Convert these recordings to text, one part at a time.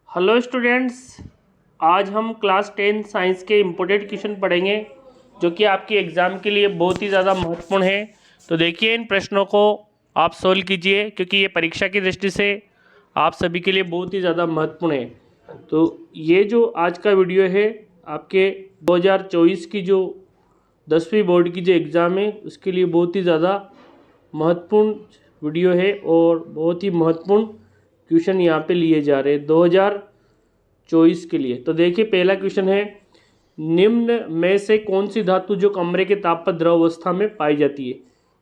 Hello students, आज हम class 10 science के इम्पोर्टेंट क्वेश्चन पढ़ेंगे जो कि आपके एग्ज़ाम के लिए बहुत ही ज़्यादा महत्वपूर्ण है। तो देखिए, इन प्रश्नों को आप सोल्व कीजिए क्योंकि ये परीक्षा की दृष्टि से आप सभी के लिए बहुत ही ज़्यादा महत्वपूर्ण है। तो ये जो आज का वीडियो है आपके 2024 की जो 10वीं बोर्ड की जो एग्ज़ाम है उसके लिए बहुत ही ज़्यादा महत्वपूर्ण वीडियो है और बहुत ही महत्वपूर्ण क्वेश्चन यहाँ पे लिए जा रहे हैं 2024 के लिए। तो देखिए, पहला क्वेश्चन है, निम्न में से कौन सी धातु जो कमरे के ताप पर द्रव अवस्था में पाई जाती है।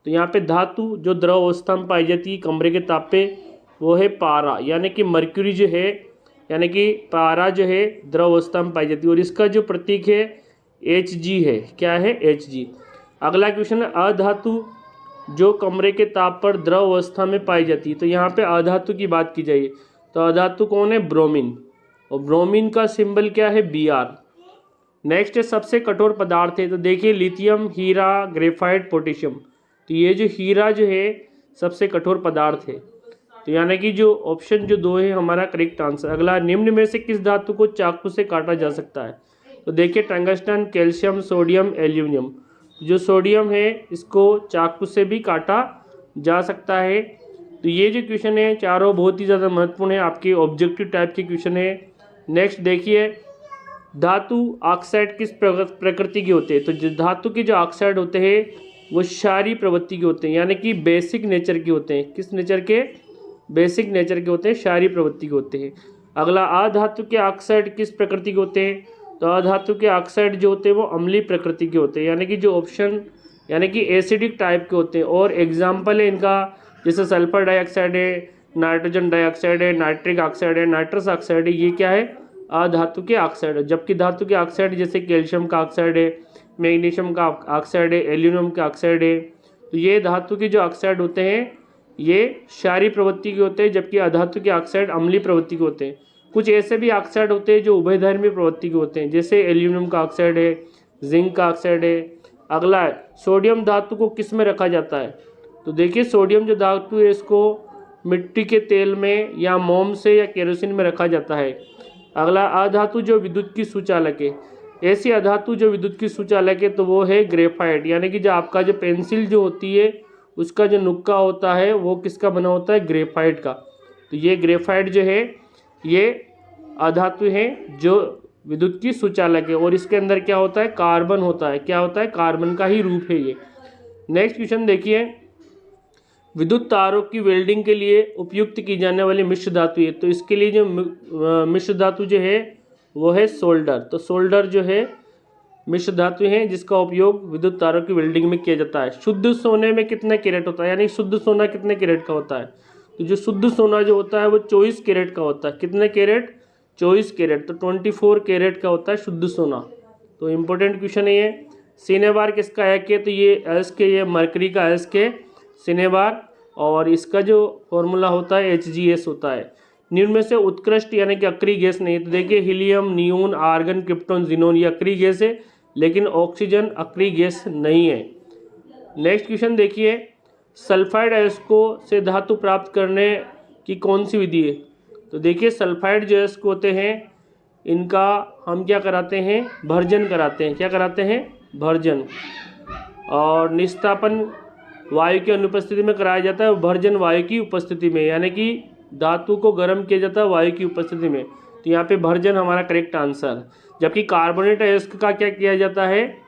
तो यहाँ पे धातु जो द्रव अवस्था में पाई जाती है कमरे के ताप पे, वो है पारा, यानी कि मर्क्यूरी जो है, यानी कि पारा जो है द्रव अवस्था में पाई जाती है और इसका जो प्रतीक है Hg है। क्या है? Hg। अगला क्वेश्चन है, अधातु जो कमरे के ताप पर द्रव अवस्था में पाई जाती है। तो यहाँ पे अधातु की बात की जाए तो अधातु कौन है? ब्रोमीन, और ब्रोमीन का सिंबल क्या है? Br। नेक्स्ट है, सबसे कठोर पदार्थ है। तो देखिए, लिथियम, हीरा, ग्रेफाइट, पोटेशियम। तो ये जो हीरा जो है सबसे कठोर पदार्थ है, तो यानी कि जो ऑप्शन जो 2 है हमारा करेक्ट आंसर। अगला, निम्न में से किस धातु को चाकू से काटा जा सकता है। तो देखिए, टंगस्टन, कैल्शियम, सोडियम, एल्यूमिनियम। जो सोडियम है इसको चाकू से भी काटा जा सकता है। तो ये जो क्वेश्चन है चारों बहुत ही ज़्यादा महत्वपूर्ण है, आपके ऑब्जेक्टिव टाइप के क्वेश्चन है। नेक्स्ट देखिए, धातु ऑक्साइड किस प्रकृति के होते हैं। तो जो धातु के जो ऑक्साइड होते हैं वो क्षारीय प्रवृत्ति के होते हैं, यानी कि बेसिक नेचर के होते हैं। किस नेचर के? बेसिक नेचर के होते हैं, क्षारीय प्रवृत्ति के होते हैं। अगला, अधातु के ऑक्साइड किस प्रकृति के होते हैं। तो अधातु के ऑक्साइड जो होते हैं वो अम्लीय प्रकृति के होते हैं, यानी कि जो ऑप्शन यानी कि एसिडिक टाइप के होते हैं। और एग्जाम्पल है इनका, जैसे सल्फर डाइऑक्साइड है, नाइट्रोजन डाइऑक्साइड है, नाइट्रिक ऑक्साइड है, नाइट्रस ऑक्साइड है। ये क्या है? अधातु के ऑक्साइड है। जबकि धातु के ऑक्साइड जैसे कैल्शियम का ऑक्साइड है, मैग्नीशियम का ऑक्साइड है, एल्यूमिनियम का ऑक्साइड है। तो ये धातु के जो ऑक्साइड होते हैं ये क्षारीय प्रवृत्ति के होते हैं, जबकि अधातु के ऑक्साइड अम्लीय प्रवृत्ति के होते हैं। कुछ ऐसे भी ऑक्साइड होते हैं जो उभयधर्मी प्रवृत्ति के होते हैं, जैसे एल्यूमिनियम का ऑक्साइड है, जिंक का ऑक्साइड है। अगला है, सोडियम धातु को किस में रखा जाता है। तो देखिए, सोडियम जो धातु है इसको मिट्टी के तेल में या मोम से या केरोसिन में रखा जाता है। अगला, अधातु जो विद्युत की सुचालक है। ऐसी अधातु जो विद्युत की सुचालक है तो वो है ग्रेफाइट, यानी कि जो आपका जो पेंसिल जो होती है उसका जो नुक्का होता है वो किसका बना होता है? ग्रेफाइट का। तो ये ग्रेफाइट जो है ये अधातु है जो विद्युत की सुचालक है, और इसके अंदर क्या होता है? कार्बन होता है। क्या होता है? कार्बन का ही रूप है ये। नेक्स्ट क्वेश्चन देखिए, विद्युत तारों की वेल्डिंग के लिए उपयुक्त की जाने वाली मिश्र धातु है। तो इसके लिए जो मिश्र धातु जो है वो है सोल्डर। तो सोल्डर जो है मिश्र धातु है जिसका उपयोग विद्युत तारों की वेल्डिंग में किया जाता है। शुद्ध सोने में कितने कैरेट होता है, यानी शुद्ध सोना कितने कैरेट का होता है। तो जो शुद्ध सोना जो होता है वो 24 कैरेट का होता है। कितने कैरेट? 24 कैरेट। तो 24 कैरेट का होता है शुद्ध सोना। तो इम्पोर्टेंट क्वेश्चन है ये। सिनेबार किसका है के? तो ये एसके, ये मरकरी का एसके सिनेबार, और इसका जो फॉर्मूला होता है HgS होता है। निम्न में से उत्कृष्ट यानी कि अक्रिय गैस नहीं। तो देखिए, helium, neon, argon, krypton, xenon ये अक्रिय गैस है, लेकिन ऑक्सीजन अक्रिय गैस नहीं है। नेक्स्ट क्वेश्चन देखिए, सल्फाइड अयस्कों से धातु प्राप्त करने की कौन सी विधि है। तो देखिए, सल्फाइड जो अयस्क होते हैं इनका हम क्या कराते हैं? भर्जन कराते हैं। क्या कराते हैं? भर्जन। और निस्तापन वायु की अनुपस्थिति में कराया जाता है, भर्जन वायु की उपस्थिति में, यानी कि धातु को गर्म किया जाता है वायु की उपस्थिति में। तो यहाँ पे भर्जन हमारा करेक्ट आंसर। जबकि कार्बोनेट अयस्क का क्या किया जाता है?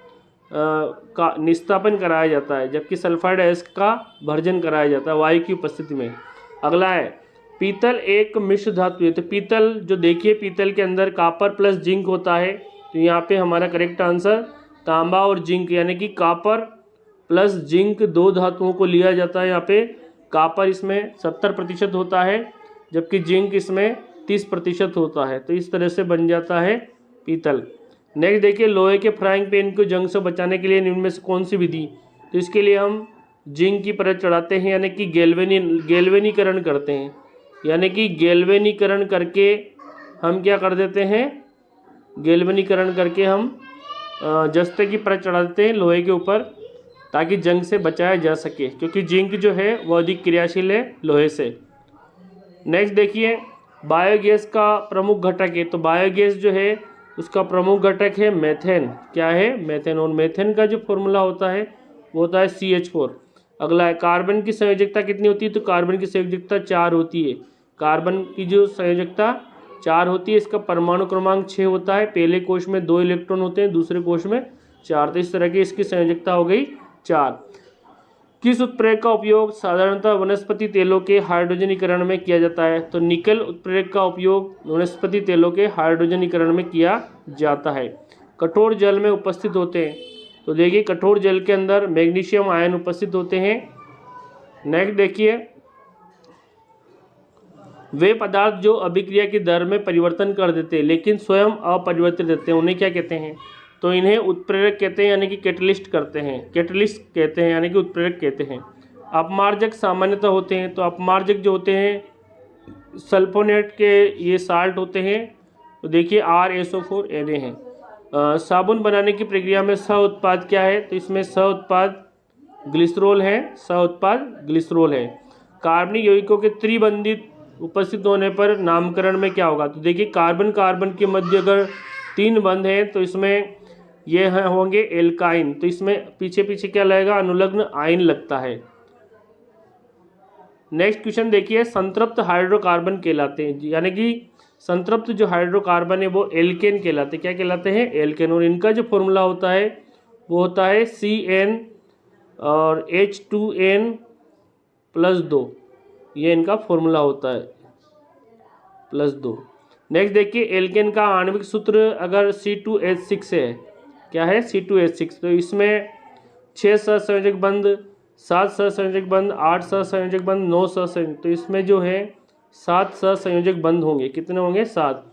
का निस्तापन कराया जाता है, जबकि सल्फाइड अयस्क का भर्जन कराया जाता है वायु की उपस्थिति में। अगला है, पीतल एक मिश्र धातु है। तो पीतल जो देखिए, पीतल के अंदर कॉपर प्लस जिंक होता है। तो यहाँ पे हमारा करेक्ट आंसर तांबा और जिंक, यानी कि कॉपर प्लस जिंक दो धातुओं को लिया जाता है। यहाँ पे कॉपर इसमें 70% होता है, जबकि जिंक इसमें 30% होता है। तो इस तरह से बन जाता है पीतल। नेक्स्ट देखिए, लोहे के फ्राइंग पैन को जंग से बचाने के लिए निम्न में से कौन सी विधि। तो इसके लिए हम जिंक की परत चढ़ाते हैं, यानी कि गैल्वेनीकरण करते हैं, यानी कि गैल्वेनीकरण करके हम क्या कर देते हैं? गैल्वेनीकरण करके हम जस्ते की परत चढ़ा देते हैं लोहे के ऊपर, ताकि जंग से बचाया जा सके, क्योंकि जिंक जो है वो अधिक क्रियाशील है लोहे से। नेक्स्ट देखिए, बायोगैस का प्रमुख घटक है, तो बायोगैस जो है उसका प्रमुख घटक है मेथेन। क्या है? मेथेन। और मेथेन का जो फॉर्मूला होता है वो होता है CH4। अगला है कार्बन की संयोजकता कितनी होती है, तो कार्बन की संयोजकता 4 होती है। कार्बन की जो संयोजकता 4 होती है, इसका परमाणु क्रमांक 6 होता है। पहले कोश में 2 इलेक्ट्रॉन होते हैं, दूसरे कोश में 4, तो इस तरह की इसकी संयोजकता हो गई 4। किस उत्प्रेरक का उपयोग साधारणतः वनस्पति तेलों के हाइड्रोजनीकरण में किया जाता है, तो निकल उत्प्रेरक का उपयोग वनस्पति तेलों के हाइड्रोजनीकरण में किया जाता है। कठोर जल में उपस्थित होते हैं, तो देखिए कठोर जल के अंदर मैग्नीशियम आयन उपस्थित होते हैं। नेक्स्ट देखिए, वे पदार्थ जो अभिक्रिया की दर में परिवर्तन कर देते हैं लेकिन स्वयं अपरिवर्तित रहते हैं, उन्हें क्या कहते हैं, तो इन्हें उत्प्रेरक कहते हैं, यानी कि कैटलिस्ट करते हैं, कैटलिस्ट कहते हैं, यानी कि उत्प्रेरक कहते हैं। अपमार्जक सामान्यतः होते हैं, तो अपमार्जक जो होते हैं सल्फोनेट के ये साल्ट होते हैं, तो देखिए RSO4 Na हैं। साबुन बनाने की प्रक्रिया में सह उत्पाद क्या है, तो इसमें सह उत्पाद ग्लिसरॉल है, सह उत्पाद ग्लिसरॉल है। कार्बनिक यौगिकों के त्रिबंधित उपस्थित होने पर नामकरण में क्या होगा, तो देखिए कार्बन कार्बन के मध्य अगर 3 बंध हैं तो इसमें ये होंगे एल्काइन, तो इसमें पीछे पीछे क्या लगेगा, अनुलग्न आयन लगता है। नेक्स्ट क्वेश्चन देखिए, संतृप्त हाइड्रोकार्बन कहलाते हैं, यानी कि संतृप्त जो हाइड्रोकार्बन है वो एल्केन कहलाते हैं। क्या कहलाते हैं? एल्केन। और इनका जो फॉर्मूला होता है वो होता है CN और H2N+2, ये इनका फॉर्मूला होता है +2। नेक्स्ट देखिए, एल्केन का आणविक सूत्र अगर C2H6 है, क्या है? C2H6, तो इसमें 6 सहसंयोजक बंध, 7 सहसंयोजक बंध, 8 सहसंयोजक बंध, 9 सहसंयोजक, तो इसमें जो है 7 सहसंयोजक बंध होंगे। कितने होंगे? 7,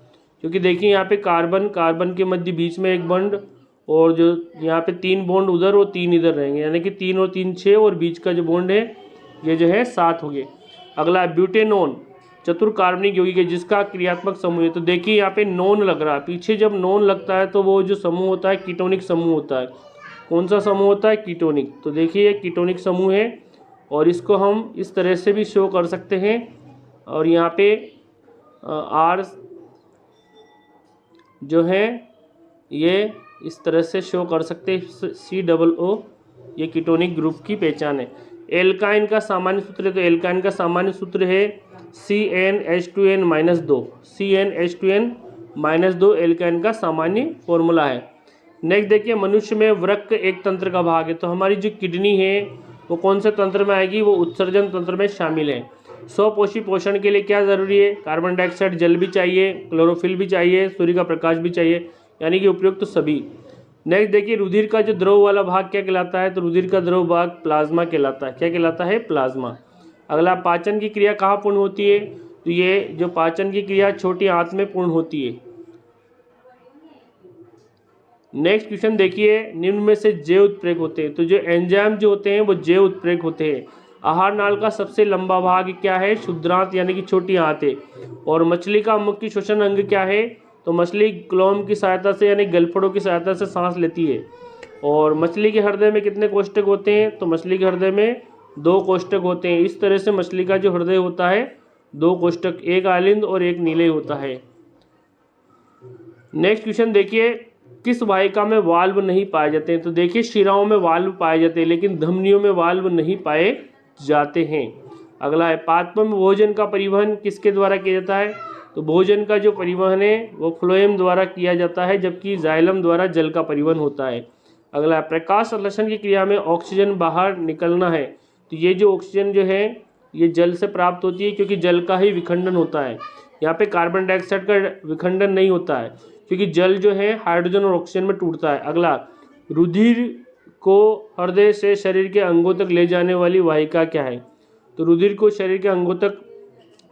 क्योंकि देखिए यहाँ पे कार्बन कार्बन के मध्य बीच में एक बंड, और जो यहाँ पे 3 बॉन्ड उधर और 3 इधर रहेंगे, यानी कि 3 और 3 6, और बीच का जो बॉन्ड है ये जो है 7 हो गए। अगला ब्यूटेनॉन, चतुर्कार्बनिक यौगिक है जिसका क्रियात्मक समूह है, तो देखिए यहाँ पे नॉन लग रहा है, पीछे जब नॉन लगता है तो वो जो समूह होता है कीटोनिक समूह होता है। कौन सा समूह होता है? कीटोनिक। तो देखिए ये कीटोनिक समूह है, और इसको हम इस तरह से भी शो कर सकते हैं, और यहाँ पे R जो है ये इस तरह से शो कर सकते हैं, COO, ये कीटोनिक ग्रुप की पहचान है। एल्काइन का सामान्य सूत्र है, तो एल्काइन का सामान्य सूत्र है CnH2n-2, CnH2n-2 एल्काइन का सामान्य फॉर्मूला है। नेक्स्ट देखिए, मनुष्य में वृक्क एक तंत्र का भाग है, तो हमारी जो किडनी है वो कौन से तंत्र में आएगी? वो उत्सर्जन तंत्र में शामिल है। स्वपोषी पोषण के लिए क्या ज़रूरी है? कार्बन डाइऑक्साइड, जल भी चाहिए, क्लोरोफिल भी चाहिए, सूर्य का प्रकाश भी चाहिए, यानी कि उपयुक्त तो सभी। नेक्स्ट देखिए, रुधिर का जो द्रव वाला भाग क्या कहलाता है, तो रुधिर का द्रव भाग प्लाज्मा कहलाता है। क्या कहलाता है? प्लाज्मा। अगला, पाचन की क्रिया कहाँ पूर्ण होती है, तो ये जो पाचन की क्रिया छोटी आंत में पूर्ण होती है। नेक्स्ट क्वेश्चन देखिए, निम्न में से जैव उत्प्रेरक होते हैं, तो जो एंजाइम जो होते हैं वो जैव उत्प्रेरक होते हैं। आहार नाल का सबसे लंबा भाग क्या है? क्षुद्रांत, यानी कि छोटी आंत है। और मछली का मुख्य श्वसन अंग क्या है, तो मछली क्लोम की सहायता से, यानी गलफड़ों की सहायता से सांस लेती है। और मछली के हृदय में कितने कोष्ठक होते हैं, तो मछली के हृदय में 2 कोष्ठक होते हैं। इस तरह से मछली का जो हृदय होता है 2 कोष्ठक, एक आलिंद और एक नीले होता है। नेक्स्ट क्वेश्चन देखिए, किस वाहिका में वाल्व नहीं पाए जाते हैं, तो देखिए शिराओं में वाल्व पाए जाते हैं लेकिन धमनियों में वाल्व नहीं पाए जाते हैं। अगला है, पादपों में भोजन का परिवहन किसके द्वारा किया जाता है, तो भोजन का जो परिवहन है वो फ्लोएम द्वारा किया जाता है, जबकि जाइलम द्वारा जल का परिवहन होता है। अगला है, प्रकाश संश्लेषण की क्रिया में ऑक्सीजन बाहर निकलना है, तो ये जो ऑक्सीजन जो है ये जल से प्राप्त होती है, क्योंकि जल का ही विखंडन होता है। यहाँ पे कार्बन डाइऑक्साइड का विखंडन नहीं होता है, क्योंकि जल जो है हाइड्रोजन और ऑक्सीजन में टूटता है। अगला, रुधिर को हृदय से शरीर के अंगों तक ले जाने वाली वाहिका क्या है, तो रुधिर को शरीर के अंगों तक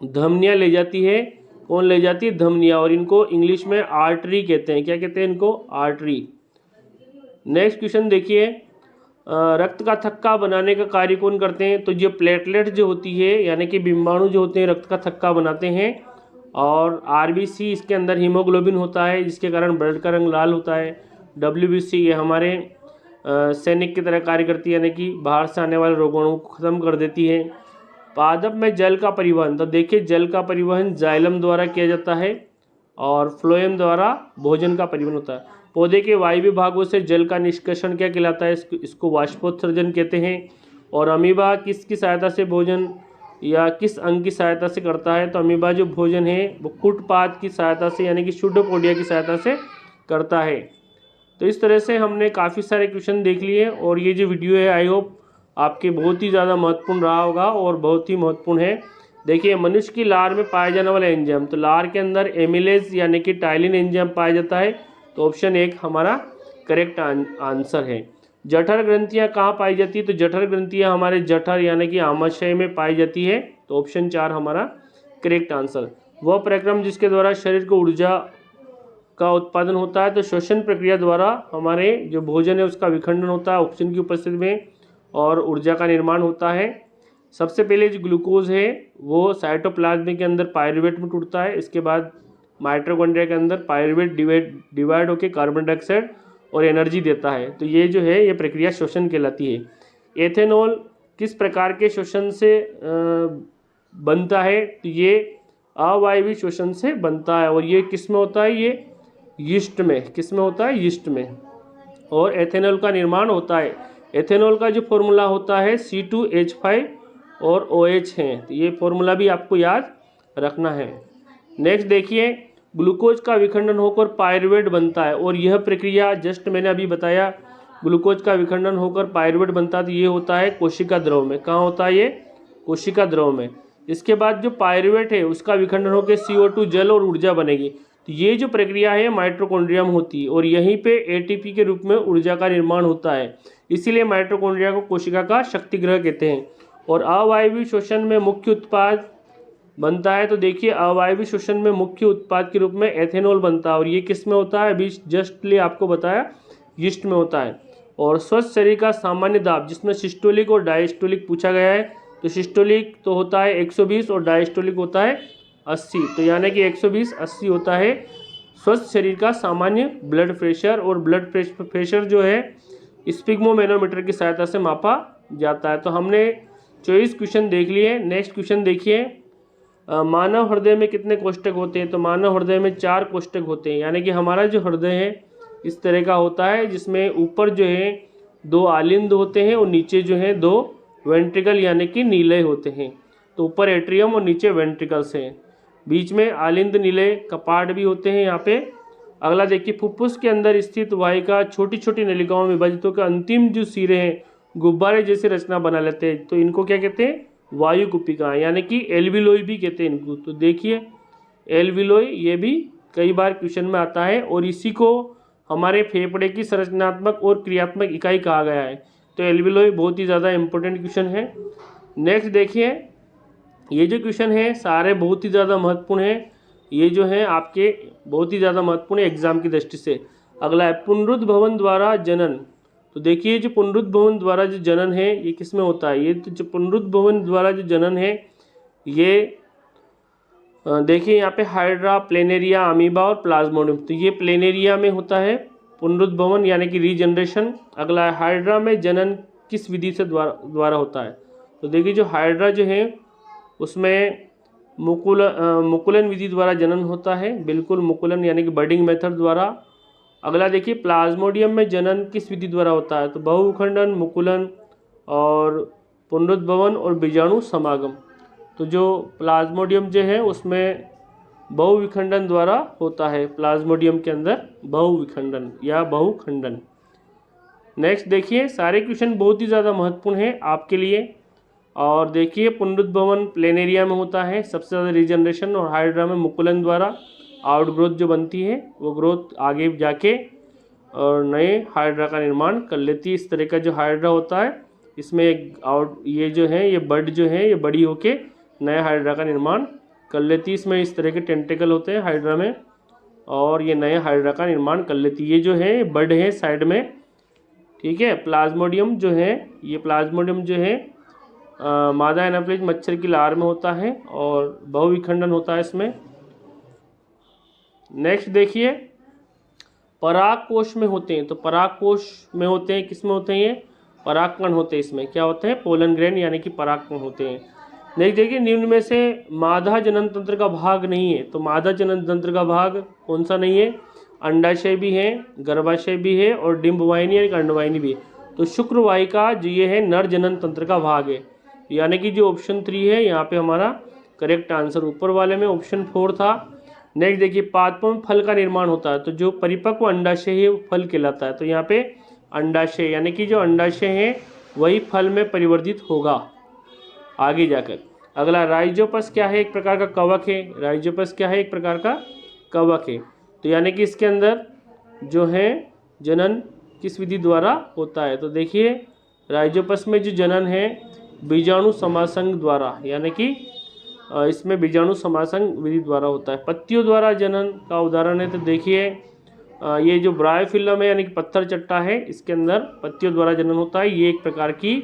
धमनियाँ ले जाती है। कौन ले जाती है? धमनियाँ, और इनको इंग्लिश में आर्टरी कहते हैं। क्या कहते हैं इनको? आर्टरी। नेक्स्ट क्वेश्चन देखिए, रक्त का थक्का बनाने का कार्य कौन करते हैं, तो ये प्लेटलेट जो होती है, यानी कि बिंबाणु जो होते हैं रक्त का थक्का बनाते हैं। और RBC, इसके अंदर हीमोग्लोबिन होता है जिसके कारण ब्लड का रंग लाल होता है। WBC, ये हमारे सैनिक की तरह कार्य करती है, यानी कि बाहर से आने वाले रोगाणुओं को ख़त्म कर देती है। पादप में जल का परिवहन, तो देखिए जल का परिवहन जाइलम द्वारा किया जाता है और फ्लोएम द्वारा भोजन का परिवहन होता है। पौधे के वायवीय भागों से जल का निष्कर्षण क्या कहलाता है, इसको वाष्पोत्सर्जन कहते हैं। और अमीबा किसकी सहायता से भोजन या किस अंग की सहायता से करता है, तो अमीबा जो भोजन है वो कुटपाद की सहायता से यानी कि सुडोपोडिया की सहायता से करता है। तो इस तरह से हमने काफ़ी सारे क्वेश्चन देख लिए और ये जो वीडियो है आई होप आपके बहुत ही ज़्यादा महत्वपूर्ण रहा होगा और बहुत ही महत्वपूर्ण है। देखिए मनुष्य की लार में पाए जाने वाला एंजाइम, तो लार के अंदर एमिलेज यानी कि टाइलिन एंजाइम पाया जाता है, तो ऑप्शन 1 हमारा करेक्ट आंसर है। जठर ग्रंथियाँ कहाँ पाई जाती है, तो जठर ग्रंथियाँ हमारे जठर यानी कि आमाशय में पाई जाती है, तो ऑप्शन 4 हमारा करेक्ट आंसर। वह प्रक्रम जिसके द्वारा शरीर को ऊर्जा का उत्पादन होता है, तो श्वसन प्रक्रिया द्वारा हमारे जो भोजन है उसका विखंडन होता है ऑक्सीजन की उपस्थिति में और ऊर्जा का निर्माण होता है। सबसे पहले जो ग्लूकोज है वो साइटोप्लाज्म के अंदर पायरुवेट में टूटता है, इसके बाद माइटोकॉन्ड्रिया के अंदर पायरुवेट डिवाइड होकर कार्बन डाइऑक्साइड और एनर्जी देता है। तो ये जो है ये प्रक्रिया श्वसन कहलाती है। एथेनॉल किस प्रकार के श्वसन से बनता है, तो ये अवायवीय श्वसन से बनता है और ये किस में होता है, ये यीस्ट में, किस में होता है, यीस्ट में। और एथेनॉल का निर्माण होता है, एथेनॉल का जो फॉर्मूला होता है C2H5 और OH है, तो ये फॉर्मूला भी आपको याद रखना है। नेक्स्ट देखिए ग्लूकोज का विखंडन होकर पायरुवेट बनता है और यह प्रक्रिया जस्ट मैंने अभी बताया, ग्लूकोज का विखंडन होकर पायरुवेट बनता है तो ये होता है कोशिका द्रव में। कहाँ होता है ये, कोशिका द्रव में। इसके बाद जो पायरुवेट है उसका विखंडन होकर CO2 जल और ऊर्जा बनेगी, तो ये जो प्रक्रिया है माइटोकॉन्ड्रिया में होती है और यहीं पे ATP के रूप में ऊर्जा का निर्माण होता है, इसीलिए माइटोकॉन्ड्रिया को कोशिका का शक्तिगृह कहते हैं। और अवायवीय श्वसन में मुख्य उत्पाद बनता है, तो देखिए अवायवीय श्वसन में मुख्य उत्पाद के रूप में एथेनॉल बनता है और ये किस में होता है, अभी जस्टली आपको बताया यीस्ट में होता है। और स्वस्थ शरीर का सामान्य दाब जिसमें सिस्टोलिक और डायस्टोलिक पूछा गया है, तो सिस्टोलिक तो होता है 120 और डायस्टोलिक होता है 80, तो यानी कि 120-80 होता है स्वस्थ शरीर का सामान्य ब्लड प्रेशर। और ब्लड प्रेशर जो है स्पिग्मोमेनोमीटर की सहायता से मापा जाता है। तो हमने 24 क्वेश्चन देख लिए। नेक्स्ट क्वेश्चन देखिए, मानव हृदय में कितने कोष्ठक होते हैं, तो मानव हृदय में 4 कोष्ठक होते हैं, यानी कि हमारा जो हृदय है इस तरह का होता है जिसमें ऊपर जो है 2 आलिंद होते हैं और नीचे जो है 2 वेंट्रिकल यानी कि नीले होते हैं। तो ऊपर एट्रियम और नीचे वेंट्रिकल्स हैं, बीच में आलिंद नीले कपाट भी होते हैं यहाँ पे। अगला देखिए, फुफ्फुस के अंदर स्थित वाहिका छोटी छोटी नलिकाओं में विभाजित होकर अंतिम जो सिरे हैं गुब्बारे जैसे रचना बना लेते हैं, तो इनको क्या कहते हैं, वायु कुपिका यानी कि एल्विलोई भी कहते हैं इनको। तो देखिए एल्विलोई ये भी कई बार क्वेश्चन में आता है और इसी को हमारे फेफड़े की संरचनात्मक और क्रियात्मक इकाई कहा गया है। तो एल्विलोई बहुत ही ज़्यादा इंपॉर्टेंट क्वेश्चन है। नेक्स्ट देखिए, ये जो क्वेश्चन है सारे बहुत ही ज़्यादा महत्वपूर्ण है, ये जो है आपके बहुत ही ज़्यादा महत्वपूर्ण है एग्जाम की दृष्टि से। अगला है पुनरुद्ध भवन द्वारा जनन, तो देखिए जो पुनरुद्ध भवन द्वारा जो जनन है ये किस में होता है, ये तो जो पुनरुद्ध भवन द्वारा जो जनन है ये देखिए यहाँ पे हाइड्रा, प्लेनेरिया, अमीबा और प्लाज्मोडियम, तो ये प्लेनेरिया में होता है पुनरुद्ध भवन यानी कि रीजनरेशन। अगला है हाइड्रा में जनन किस विधि से द्वारा होता है, तो देखिए जो हाइड्रा जो है उसमें मुकुलन विधि द्वारा जनन होता है, बिल्कुल मुकुलन यानी कि बर्डिंग मेथड द्वारा। अगला देखिए प्लाज्मोडियम में जनन किस विधि द्वारा होता है, तो बहुविखंडन, मुकुलन और पुनरुद्ध भवन और बीजाणु समागम। तो जो प्लाज्मोडियम जो है उसमें बहुविखंडन द्वारा होता है, प्लाज्मोडियम के अंदर बहुविखंडन या बहुखंडन। नेक्स्ट देखिए, सारे क्वेश्चन बहुत ही ज़्यादा महत्वपूर्ण है आपके लिए। और देखिए पुनरुद्ध भवन प्लेनेरिया में होता है सबसे ज़्यादा रीजनरेशन, और हाइड्रा में मुकुलन द्वारा आउटग्रोथ जो बनती है वो ग्रोथ आगे जाके और नए हाइड्रा का निर्माण कर लेती है। इस तरह का जो हाइड्रा होता है इसमें ये जो है ये बड जो है ये बड़ी होके नए हाइड्रा का निर्माण कर लेती है। इसमें इस तरह के टेंटिकल होते हैं हाइड्रा में और ये नए हाइड्रा का निर्माण कर लेती है। ये जो है बड है साइड में, ठीक है। प्लाज्मोडियम जो है ये प्लाज्मोडियम जो है मादा एनाफिलिज मच्छर की लार में होता है और बहुविखंडन होता है इसमें। नेक्स्ट देखिए, पराग कोश में होते हैं, तो पराग कोश में होते हैं, किस में होते हैं, ये परागकण होते हैं। इसमें क्या होते हैं, पोलन ग्रेन यानी कि परागकण होते हैं। नेक्स्ट देखिए, निम्न में से मादा जनन तंत्र का भाग नहीं है। तो मादा जनन तंत्र का भाग कौन सा नहीं है? अंडाशय भी है, गर्भाशय भी है और डिंबवाहिनी यानी अंडवाहिनी भी है। तो शुक्रवाहिका जो ये है नर जनन तंत्र का भाग है, यानी कि जो ऑप्शन 3 है यहाँ पे हमारा करेक्ट आंसर। ऊपर वाले में ऑप्शन 4 था। नेक्स्ट देखिए, पादपों में फल का निर्माण होता है, तो जो परिपक्व अंडाशय है वो फल कहलाता है। तो यहाँ पे अंडाशय यानी कि जो अंडाशय है वही फल में परिवर्तित होगा आगे जाकर। अगला, राइजोपस क्या है? एक प्रकार का कवक है। राइजोपस क्या है? एक प्रकार का कवक है। तो यानी कि इसके अंदर जो है जनन किस विधि द्वारा होता है? तो देखिए, राइजोपस में जो जनन है बीजाणु समासंग द्वारा, यानी कि इसमें बीजाणु समासंग विधि द्वारा होता है। पत्तियों द्वारा जनन का उदाहरण है, तो देखिए ये जो ब्रायोफिल्म है यानी कि पत्थर चट्टा है, इसके अंदर पत्तियों द्वारा जनन होता है। ये एक प्रकार की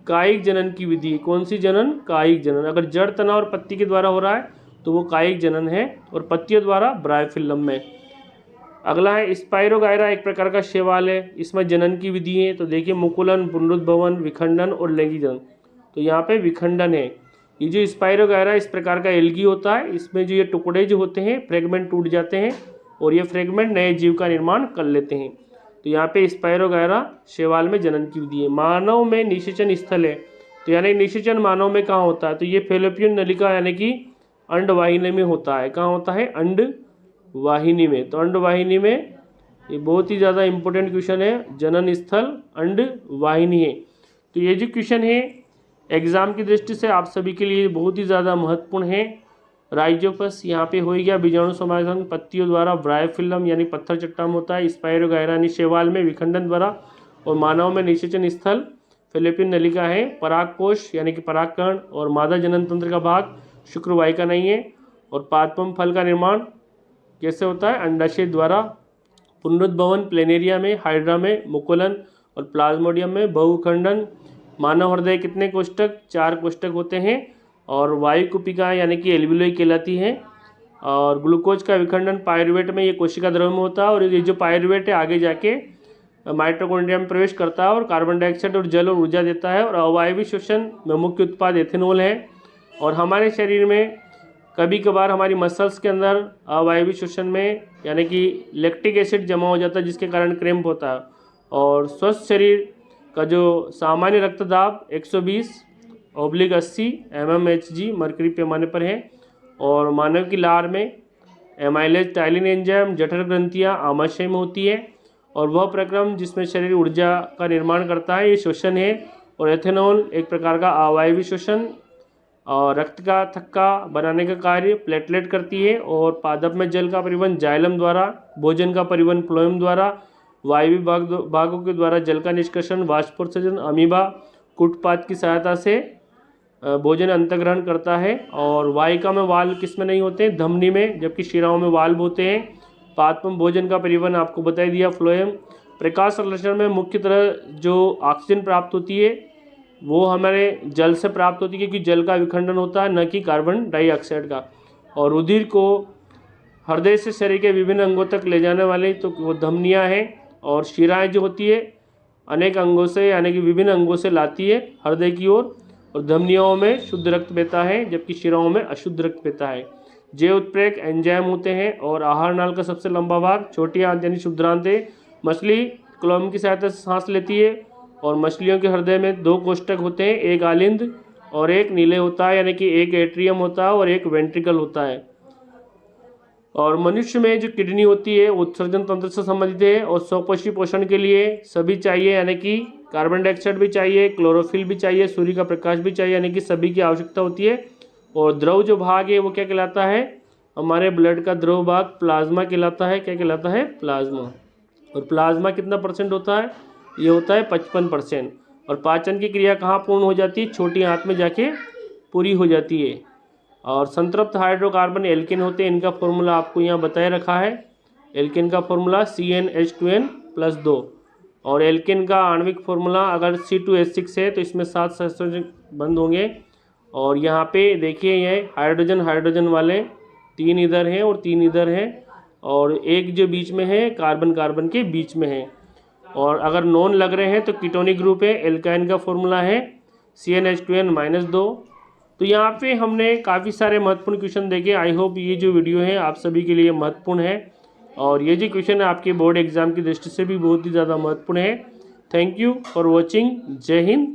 कायिक जनन की विधि है। कौन सी जनन? कायिक जनन। अगर जड़, तना और पत्ती के द्वारा हो रहा है तो वो कायिक जनन है, और पत्तियों द्वारा ब्रायोफिल्म में। अगला है स्पाइरोगायरा, एक प्रकार का शैवाल है, इसमें जनन की विधि है। तो देखिए, मुकुलन, पुनरुद्भवन, विखंडन और लैंगिक जनन। तो यहाँ पे विखंडन है। ये जो स्पाइरोगायरा इस प्रकार का एल्गी होता है, इसमें जो ये टुकड़े जो होते हैं फ्रेगमेंट टूट जाते हैं और ये फ्रेगमेंट नए जीव का निर्माण कर लेते हैं। तो यहाँ पे स्पाइरोगायरा शैवाल में जनन की विधि है। मानव में निषेचन स्थल है, तो यानी निषेचन मानव में कहाँ होता है? तो ये फैलोपियन नलिका यानी कि अंडवाहिनी में होता है। कहाँ होता है? अंडवाहिनी में। तो अंडवाहिनी में, ये बहुत ही ज़्यादा इंपॉर्टेंट क्वेश्चन है, जनन स्थल अंडवाहिनी है। तो ये जो क्वेश्चन है एग्जाम की दृष्टि से आप सभी के लिए बहुत ही ज़्यादा महत्वपूर्ण है। राइजोपस यहाँ पे हो गया बीजाणु समासंग, पत्तियों द्वारा ब्रायोफिल्म यानी पत्थर चट्टा में होता है, स्पाइरोगायरा यानी शैवाल में विखंडन द्वारा, और मानव में निषेचन स्थल फैलोपियन नलिका है। परागकोश यानी कि परागकण और मादा जनन तंत्र का भाग शुक्रवाहिका नहीं है। और पादपम फल का निर्माण कैसे होता है? अंडाशय द्वारा। पुनरुद्भवन प्लेनेरिया में, हाइड्रा में, मुकुलन और प्लाज्मोडियम में, बहुखंडन। मानव हृदय कितने कोष्ठक? 4 कोष्ठक होते हैं। और वायु कुपिका यानी कि एल्वियोलाई कहलाती है। और ग्लूकोज का विखंडन पायरुवेट में, ये कोशिका द्रव्य में होता है। और ये जो पायरुवेट है आगे जाके माइटोकॉन्ड्रिया में प्रवेश करता है और कार्बन डाइऑक्साइड और जल और ऊर्जा देता है। और अवायवीय श्वसन में मुख्य उत्पाद एथेनॉल है। और हमारे शरीर में कभी कभार हमारी मसल्स के अंदर अवायवीय श्वसन में यानी कि लैक्टिक एसिड जमा हो जाता है, जिसके कारण क्रैम्प होता है। और स्वस्थ शरीर का जो सामान्य रक्तदाब 120/80 mmHg मर्करी पैमाने पर है। और मानव की लार में एमाइलेज टाइलिन एंजाइम जठर ग्रंथियाँ आमाशय में होती है। और वह प्रक्रम जिसमें शरीर ऊर्जा का निर्माण करता है ये श्वसन है। और एथेनॉल एक प्रकार का अवायवीय श्वसन और रक्त का थक्का बनाने का कार्य प्लेटलेट करती है। और पादप में जल का परिवहन जाइलम द्वारा, भोजन का परिवहन फ्लोएम द्वारा, वायवीय भागों के द्वारा जल का निष्कर्षण वाष्पोत्सर्जन अमीबा कुटपात की सहायता से भोजन अंतर्ग्रहण करता है। और वाहिका में वाल्व किस में नहीं होते? धमनी में, जबकि शिराओं में वाल्व होते हैं। पादपम भोजन का परिवहन आपको बता दिया, फ्लोएम। प्रकाश संश्लेषण में मुख्य तरह जो ऑक्सीजन प्राप्त होती है वो हमारे जल से प्राप्त होती है, क्योंकि जल का विखंडन होता है, न कि कार्बन डाइऑक्साइड का। और रुधिर को हृदय से शरीर के विभिन्न अंगों तक ले जाने वाले तो वो धमनियाँ हैं। और शिराएँ जो होती है अनेक अंगों से यानी कि विभिन्न अंगों से लाती है हृदय की ओर। और धमनियों में शुद्ध रक्त बहता है, जबकि शिराओं में अशुद्ध रक्त बहता है। जैव उत्प्रेरक एंजाइम होते हैं। और आहार नाल का सबसे लंबा भाग छोटी आंत यानी क्षुद्रांत है। मछली क्लोएम की सहायता से सांस लेती है। और मछलियों के हृदय में 2 कोष्ठक होते हैं, एक आलिंद और एक नीले होता है, यानी कि एक एट्रियम होता है और एक वेंट्रिकल होता है। और मनुष्य में जो किडनी होती है उत्सर्जन तंत्र से संबंधित है। और स्वकोशी पोषण के लिए सभी चाहिए, यानी कि कार्बन डाइऑक्साइड भी चाहिए, क्लोरोफिल भी चाहिए, सूर्य का प्रकाश भी चाहिए, यानी कि सभी की आवश्यकता होती है। और द्रव जो भाग है वो क्या कहलाता है? हमारे ब्लड का द्रव भाग प्लाज्मा कहलाता है। क्या कहलाता है? प्लाज्मा। और प्लाज्मा कितना % होता है? ये होता है 55%। और पाचन की क्रिया कहाँ पूर्ण हो जाती है? छोटी आंत में जाके पूरी हो जाती है। और संतृप्त हाइड्रोकार्बन एल्केन होते हैं, इनका फॉर्मूला आपको यहाँ बताए रखा है। एल्केन का फॉर्मूला CnH2n+2। और एल्केन का आणविक फॉर्मूला अगर C2H6 है तो इसमें 7 सहसंयोजक बंद होंगे। और यहाँ पे देखिए ये हाइड्रोजन हाइड्रोजन वाले 3 इधर हैं और 3 इधर हैं। और एक जो बीच में है कार्बन कार्बन के बीच में है। और अगर नॉन लग रहे हैं तो कीटोनिक ग्रुप है। एल्काइन का फॉर्मूला है CnH2n-2। तो यहाँ पे हमने काफ़ी सारे महत्वपूर्ण क्वेश्चन देखे। आई होप ये जो वीडियो है आप सभी के लिए महत्वपूर्ण है और ये जो क्वेश्चन है आपके बोर्ड एग्जाम की दृष्टि से भी बहुत ही ज़्यादा महत्वपूर्ण है। Thank you for watching. जय हिंद।